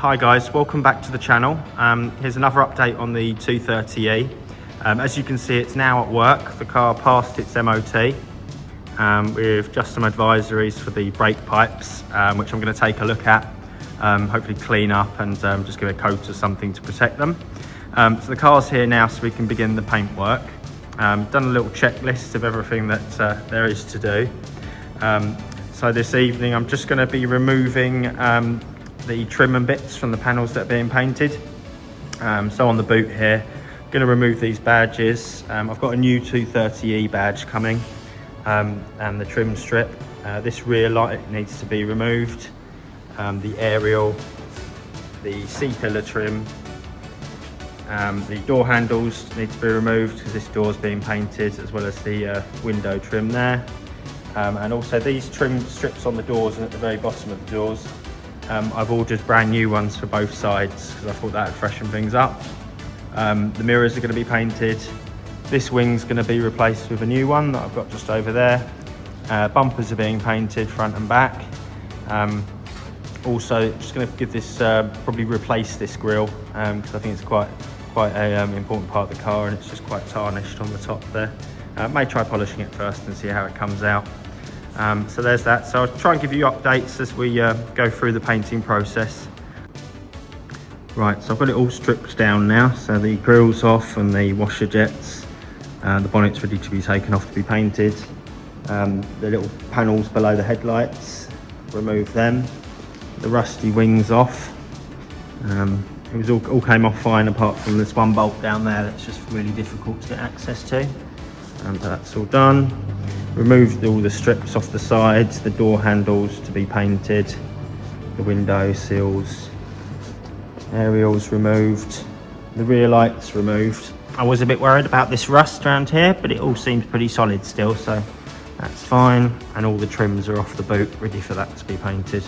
Hi guys, welcome back to the channel. Here's another update on the 230E. As you can see, it's now at work. The car passed its MOT with just some advisories for the brake pipes, which I'm going to take a look at, hopefully clean up and just give a coat or something to protect them. So the car's here now, so we can begin the paint work. Done a little checklist of everything that there is to do. So this evening I'm just going to be removing the trim and bits from the panels that are being painted. So on the boot here, I'm going to remove these badges. I've got a new 230E badge coming, and the trim strip. This rear light needs to be removed. The aerial, the C-pillar trim, the door handles need to be removed because this door is being painted, as well as the window trim there. And also these trim strips on the doors and at the very bottom of the doors. I've ordered brand new ones for both sides because I thought that would freshen things up. The mirrors are going to be painted. This wing's going to be replaced with a new one that I've got just over there. Bumpers are being painted front and back. Also just going to give this, probably replace this grille because I think it's quite a important part of the car, and it's just quite tarnished on the top there. May try polishing it first and see how it comes out. So there's that. So I'll try and give you updates as we go through the painting process. Right, so I've got it all stripped down now. So the grille's off and the washer jets. The bonnet's ready to be taken off to be painted. The little panels below the headlights, remove them. The rusty wings off. It was all came off fine apart from this one bolt down there that's just really difficult to get access to. And that's all done. Removed all the strips off the sides, the door handles to be painted, the window sills, aerials removed, the rear lights removed. I was a bit worried about this rust around here, but it all seems pretty solid still, so that's fine. And all the trims are off the boot, ready for that to be painted.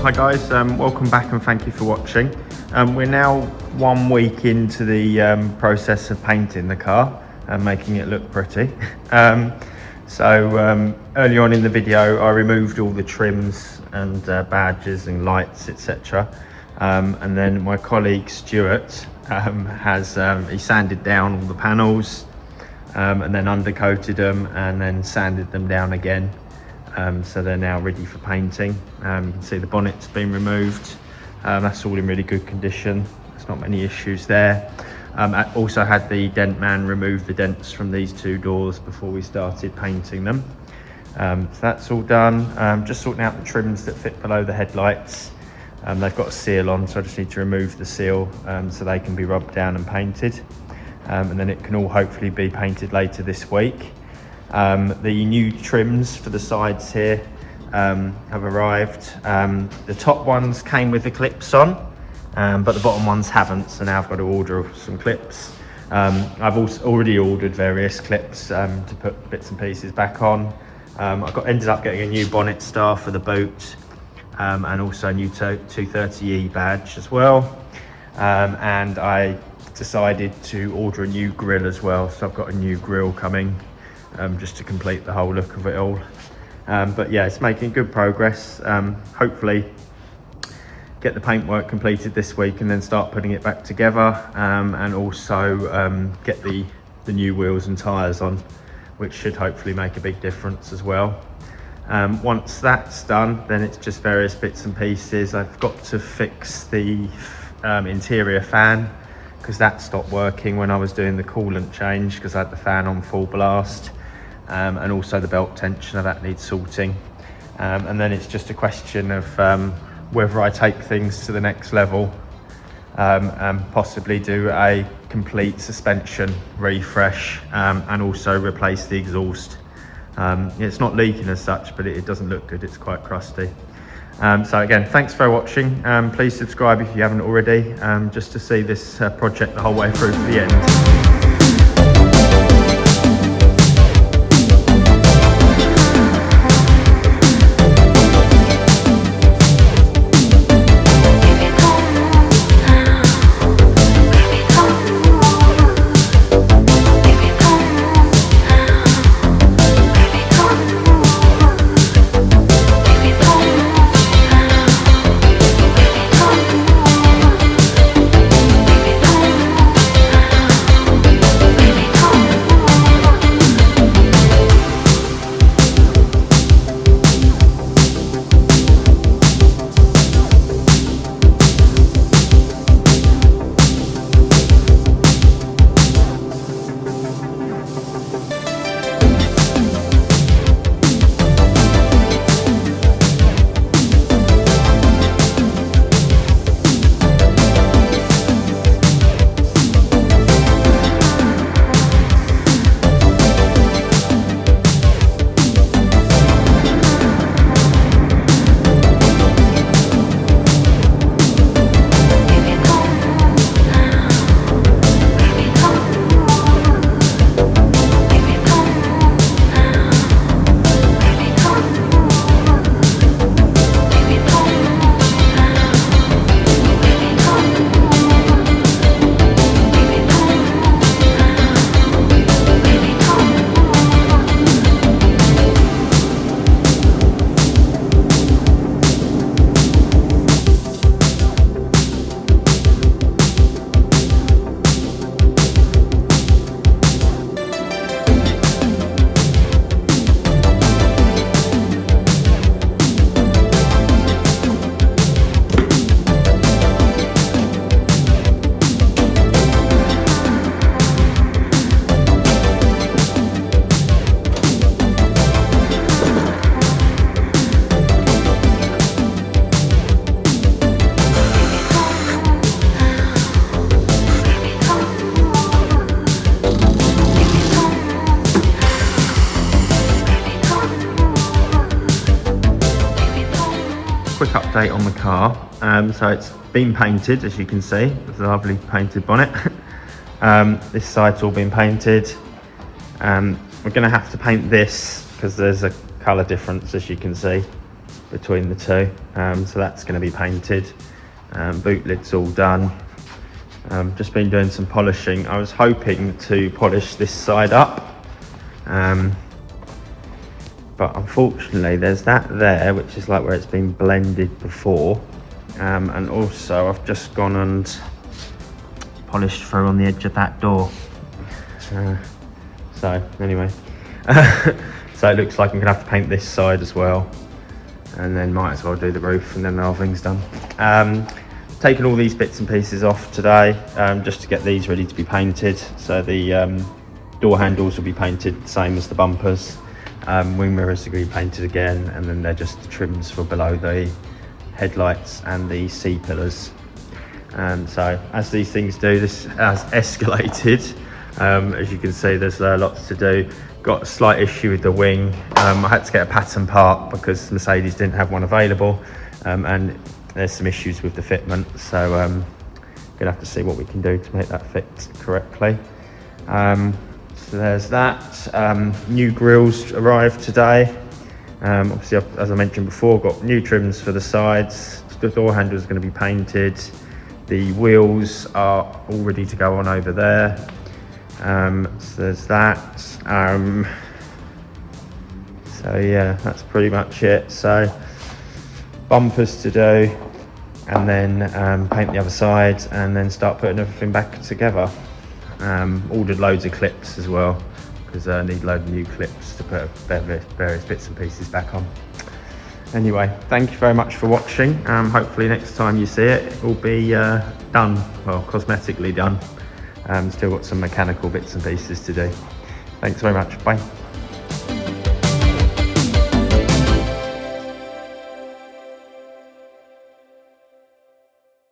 Hi guys, welcome back and thank you for watching. We're now 1 week into the process of painting the car and making it look pretty. Earlier on in the video I removed all the trims and badges and lights, etc. And then my colleague Stuart he sanded down all the panels and then undercoated them and then sanded them down again. So they're now ready for painting. You can see the bonnet's been removed. That's all in really good condition. There's not many issues there. I also had the dent man remove the dents from these two doors before we started painting them. So that's all done. Just sorting out the trims that fit below the headlights. They've got a seal on, so I just need to remove the seal so they can be rubbed down and painted. And then it can all hopefully be painted later this week. The new trims for the sides here have arrived. The top ones came with the clips on, but the bottom ones haven't, so now I've got to order some clips. I've also already ordered various clips to put bits and pieces back on. Ended up getting a new bonnet star for the boot, and also a new 230E badge as well. And I decided to order a new grille as well, so I've got a new grille coming. Just to complete the whole look of it all. But yeah, it's making good progress. Hopefully get the paintwork completed this week and then start putting it back together, and also get the new wheels and tyres on, which should hopefully make a big difference as well. Once that's done, then it's just various bits and pieces. I've got to fix the interior fan because that stopped working when I was doing the coolant change, because I had the fan on full blast, and also the belt tensioner that needs sorting. And then it's just a question of whether I take things to the next level and possibly do a complete suspension refresh, and also replace the exhaust. It's not leaking as such, but it doesn't look good, it's quite crusty. So again, thanks for watching. Please subscribe if you haven't already, just to see this project the whole way through to the end. Quick update on the car. So it's been painted, as you can see, with a lovely painted bonnet. This side's all been painted. We're going to have to paint this because there's a colour difference, as you can see, between the two. So that's going to be painted. Boot lid's all done. Just been doing some polishing. I was hoping to polish this side up, but unfortunately there's that there, which is like where it's been blended before, and also I've just gone and polished through on the edge of that door. So anyway, so it looks like I'm gonna have to paint this side as well, and then might as well do the roof, and then the whole thing's done. Taken all these bits and pieces off today, just to get these ready to be painted. So the door handles will be painted the same as the bumpers. Wing mirrors are going to be painted again, and then they're just the trims for below the headlights and the C-pillars. So as these things do, this has escalated. As you can see, there's lots to do. Got a slight issue with the wing. I had to get a pattern part because Mercedes didn't have one available, and there's some issues with the fitment, so gonna have to see what we can do to make that fit correctly. So there's that. New grills arrived today. Obviously, as I mentioned before, got new trims for the sides. The door handle is going to be painted. The wheels are all ready to go on over there. So there's that. So yeah, that's pretty much it. So bumpers to do, and then paint the other side, and then start putting everything back together. Ordered loads of clips as well, because I need a load of new clips to put various bits and pieces back on. Anyway, thank you very much for watching. Hopefully next time you see it, it will be done, well, cosmetically done. Still got some mechanical bits and pieces to do. Thanks very much. Bye.